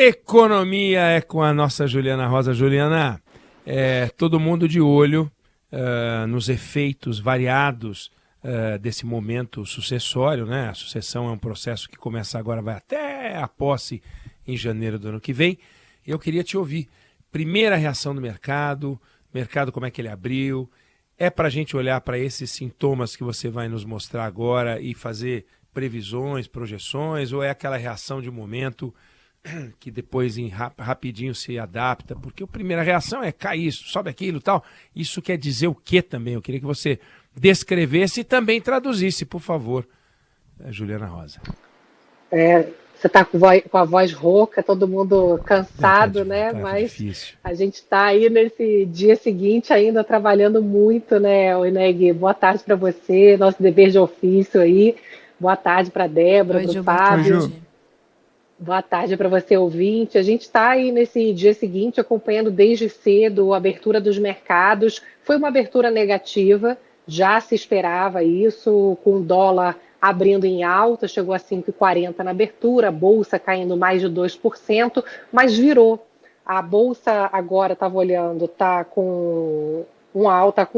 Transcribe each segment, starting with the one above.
Economia é com a nossa Juliana Rosa. Juliana, todo mundo de olho nos efeitos variados desse momento sucessório, né? A sucessão é um processo que começa agora, vai até a posse em janeiro do ano que vem. Eu queria te ouvir. Primeira reação do mercado como é que ele abriu? É para a gente olhar para esses sintomas que você vai nos mostrar agora e fazer previsões, projeções, ou é aquela reação de momento que depois rapidinho se adapta? Porque a primeira reação é cair isso, sobe aquilo e tal. Isso quer dizer o quê também? Eu queria que você descrevesse e também traduzisse, por favor, Juliana Rosa. Você está com a voz rouca, todo mundo cansado, né? Tá Mas difícil. a gente está aí nesse dia seguinte ainda trabalhando muito, né, Oineg? Boa tarde para você, nosso dever de ofício aí. Boa tarde para a Débora, para o Fábio. Boa tarde para você, ouvinte. A gente está aí nesse dia seguinte acompanhando desde cedo a abertura dos mercados. Foi uma abertura negativa, já se esperava isso, com o dólar abrindo em alta, chegou a 5,40 na abertura, a Bolsa caindo mais de 2%, mas virou. A Bolsa agora, estava olhando, está com alta,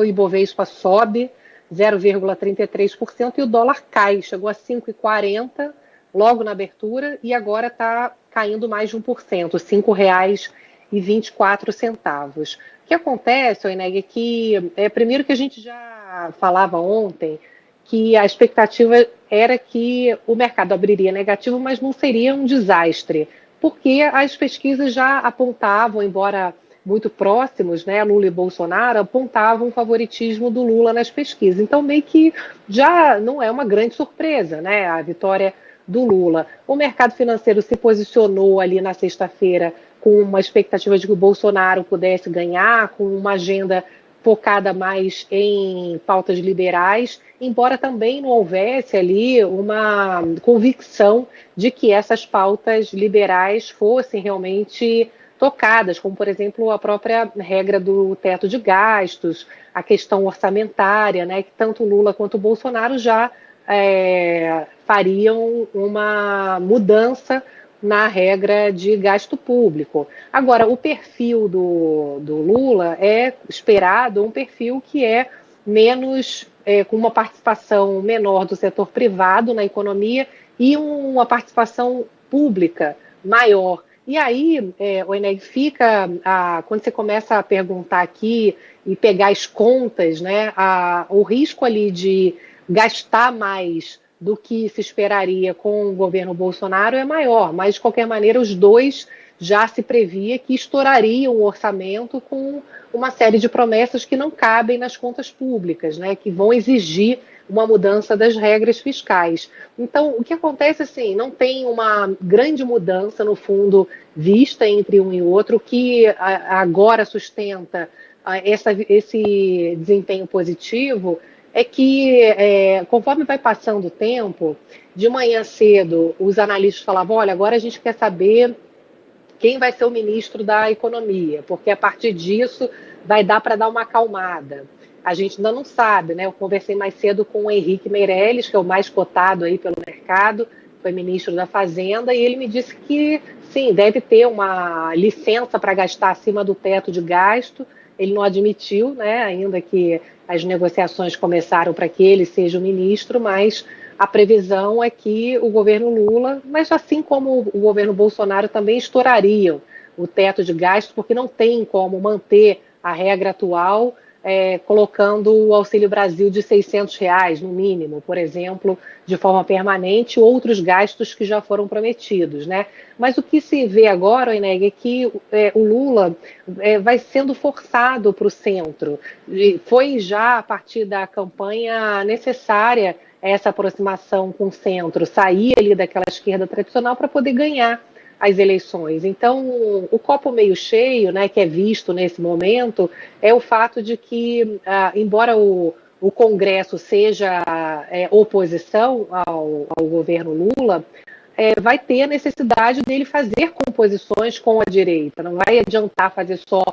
o Ibovespa sobe 0,33% e o dólar cai, chegou a 5,40 logo na abertura e agora está caindo mais de 1%, R$ 5,24. O que acontece, Oineg, é que, primeiro que a gente já falava ontem, que a expectativa era que o mercado abriria negativo, mas não seria um desastre, porque as pesquisas já apontavam, embora muito próximos, né, Lula e Bolsonaro, apontavam o favoritismo do Lula nas pesquisas. Então, meio que já não é uma grande surpresa, né, a vitória do Lula. O mercado financeiro se posicionou ali na sexta-feira com uma expectativa de que o Bolsonaro pudesse ganhar, com uma agenda focada mais em pautas liberais, embora também não houvesse ali uma convicção de que essas pautas liberais fossem realmente tocadas, como, por exemplo, a própria regra do teto de gastos, a questão orçamentária, né, que tanto Lula quanto Bolsonaro já fariam uma mudança na regra de gasto público. Agora, o perfil do Lula é esperado um perfil que é menos, com uma participação menor do setor privado na economia e uma participação pública maior. E aí, o Eneg fica, quando você começa a perguntar aqui e pegar as contas, né, o risco ali de gastar mais do que se esperaria com o governo Bolsonaro é maior, mas de qualquer maneira os dois já se previa que estourariam o orçamento com uma série de promessas que não cabem nas contas públicas, né, que vão exigir uma mudança das regras fiscais. Então, o que acontece, assim, não tem uma grande mudança, no fundo, vista entre um e outro, que agora sustenta esse desempenho positivo é que, conforme vai passando o tempo, de manhã cedo, os analistas falavam, olha, agora a gente quer saber quem vai ser o ministro da Economia, porque a partir disso vai dar para dar uma acalmada. A gente ainda não sabe, né? Eu conversei mais cedo com o Henrique Meirelles, que é o mais cotado aí pelo mercado, foi ministro da Fazenda, e ele me disse que, sim, deve ter uma licença para gastar acima do teto de gasto. Ele não admitiu, né, ainda que as negociações começaram para que ele seja o ministro, mas a previsão é que o governo Lula, mas assim como o governo Bolsonaro, também estourariam o teto de gasto, porque não tem como manter a regra atual, colocando o Auxílio Brasil de R$ 600 no mínimo, por exemplo, de forma permanente, outros gastos que já foram prometidos, né? Mas o que se vê agora, Eneg, é que o Lula vai sendo forçado para o centro. Foi já a partir da campanha necessária essa aproximação com o centro, sair ali daquela esquerda tradicional para poder ganhar as eleições. Então, o copo meio cheio, né, que é visto nesse momento, é o fato de que, embora o Congresso seja oposição ao governo Lula, vai ter a necessidade dele fazer composições com a direita. Não vai adiantar fazer só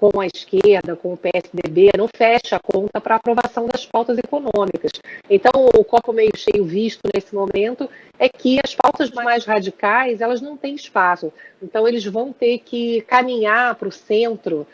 com a esquerda, com o PSDB, não fecha a conta para aprovação das pautas econômicas. Então, o copo meio cheio visto nesse momento é que as pautas mais radicais, elas não têm espaço. Então, eles vão ter que caminhar para o centro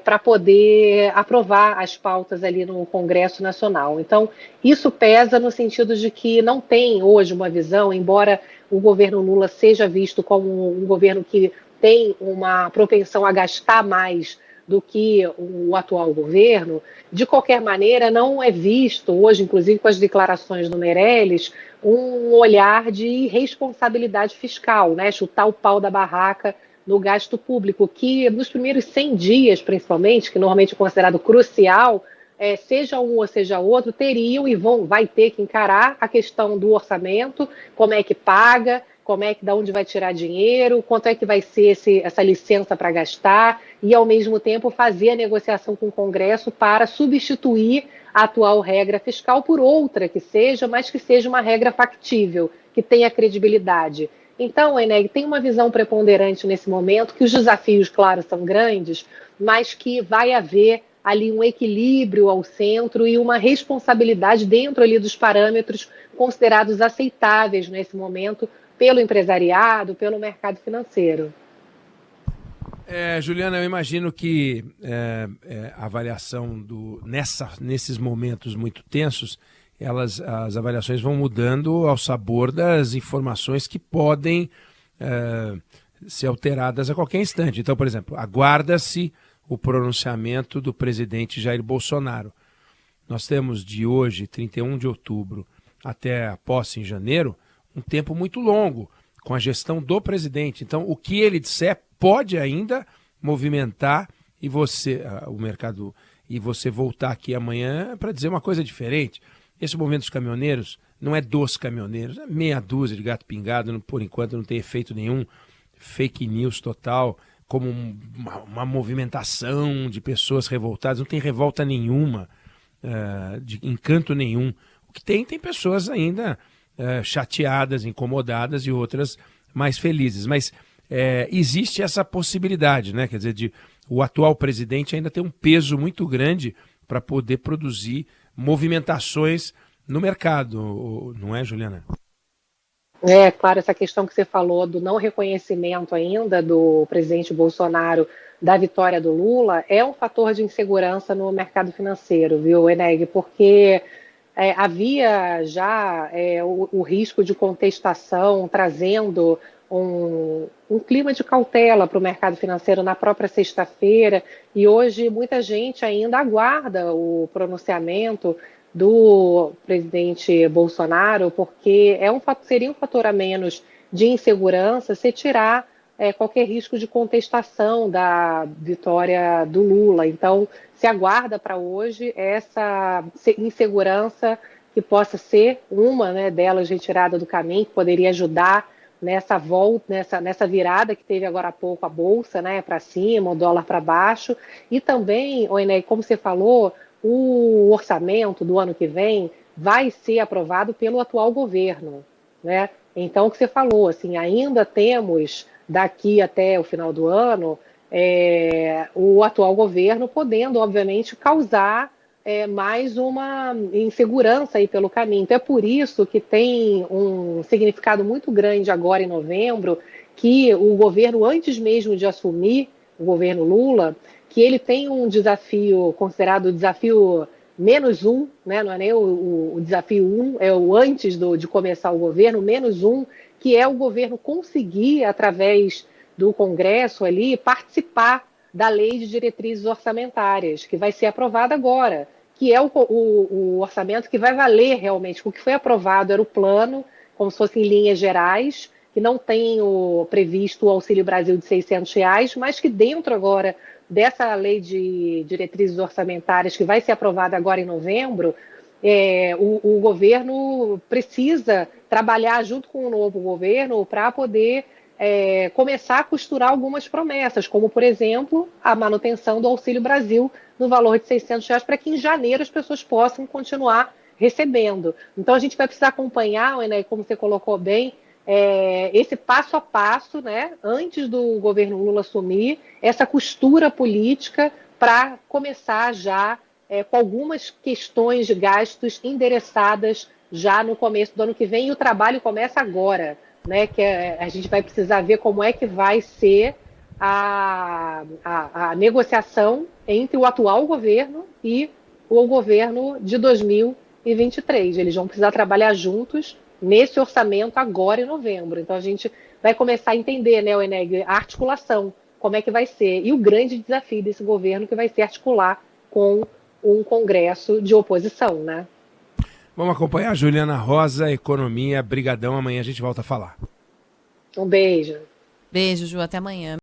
para poder aprovar as pautas ali no Congresso Nacional. Então, isso pesa no sentido de que não tem hoje uma visão, embora o governo Lula seja visto como um governo que tem uma propensão a gastar mais do que o atual governo, de qualquer maneira não é visto hoje, inclusive com as declarações do Meirelles, um olhar de responsabilidade fiscal, né? Chutar o pau da barraca no gasto público, que nos primeiros 100 dias, principalmente, que normalmente é considerado crucial, seja um ou seja outro, teriam e vai ter que encarar a questão do orçamento, como é que paga, como é que, da onde vai tirar dinheiro, quanto é que vai ser essa licença para gastar, e ao mesmo tempo fazer a negociação com o Congresso para substituir a atual regra fiscal por outra que seja, mas que seja uma regra factível, que tenha credibilidade. Então, Eneg, tem uma visão preponderante nesse momento, que os desafios, claro, são grandes, mas que vai haver ali um equilíbrio ao centro e uma responsabilidade dentro ali dos parâmetros considerados aceitáveis nesse momento pelo empresariado, pelo mercado financeiro. Juliana, eu imagino que a avaliação nesses momentos muito tensos, as avaliações vão mudando ao sabor das informações que podem ser alteradas a qualquer instante. Então, por exemplo, aguarda-se o pronunciamento do presidente Jair Bolsonaro. Nós temos de hoje, 31 de outubro, até a posse em janeiro, um tempo muito longo com a gestão do presidente. Então, o que ele disser pode ainda movimentar o mercado, e você voltar aqui amanhã para dizer uma coisa diferente. Esse movimento dos caminhoneiros não é dos caminhoneiros, é meia dúzia de gato pingado, por enquanto não tem efeito nenhum, fake news total, como uma movimentação de pessoas revoltadas, não tem revolta nenhuma, de encanto nenhum. O que tem pessoas ainda chateadas, incomodadas e outras mais felizes. Mas existe essa possibilidade, né? Quer dizer, o atual presidente ainda tem um peso muito grande para poder produzir movimentações no mercado, não é, Juliana? Claro, essa questão que você falou do não reconhecimento ainda do presidente Bolsonaro da vitória do Lula é um fator de insegurança no mercado financeiro, viu, Eneg? Porque havia já o risco de contestação, trazendo um clima de cautela para o mercado financeiro na própria sexta-feira, e hoje muita gente ainda aguarda o pronunciamento do presidente Bolsonaro, porque seria um fator a menos de insegurança se tirar qualquer risco de contestação da vitória do Lula. Então, se aguarda para hoje essa insegurança que possa ser uma, né, delas retirada do caminho, que poderia ajudar nessa volta, nessa virada que teve agora há pouco a Bolsa, né, para cima, o dólar para baixo. E também, Ené, como você falou, o orçamento do ano que vem vai ser aprovado pelo atual governo, né? Então, o que você falou, assim, ainda temos daqui até o final do ano o atual governo podendo, obviamente, causar mais uma insegurança aí pelo caminho. Então, é por isso que tem um significado muito grande agora em novembro, que o governo, antes mesmo de assumir, o governo Lula, que ele tem um desafio considerado o desafio -1, né? Não é nem o desafio 1, é o antes de começar o governo, -1, que é o governo conseguir, através do Congresso ali, participar da lei de diretrizes orçamentárias, que vai ser aprovada agora, que é o orçamento que vai valer realmente. O que foi aprovado era o plano, como se fosse em linhas gerais, que não tem previsto o Auxílio Brasil de R$ 600, mas que dentro agora dessa lei de diretrizes orçamentárias, que vai ser aprovada agora em novembro, o governo precisa trabalhar junto com o novo governo para poder começar a costurar algumas promessas, como, por exemplo, a manutenção do Auxílio Brasil no valor de R$ 600, para que em janeiro as pessoas possam continuar recebendo. Então, a gente vai precisar acompanhar, né, como você colocou bem, esse passo a passo, né, antes do governo Lula assumir, essa costura política para começar já com algumas questões de gastos endereçadas já no começo do ano que vem, e o trabalho começa agora, né? Que a gente vai precisar ver como é que vai ser a negociação entre o atual governo e o governo de 2023. Eles vão precisar trabalhar juntos nesse orçamento agora em novembro. Então a gente vai começar a entender, né, Weneg, a articulação, como é que vai ser. E o grande desafio desse governo que vai ser articular com um congresso de oposição, né? Vamos acompanhar a Juliana Rosa, Economia. Brigadão, amanhã a gente volta a falar. Um beijo. Beijo, Ju, até amanhã.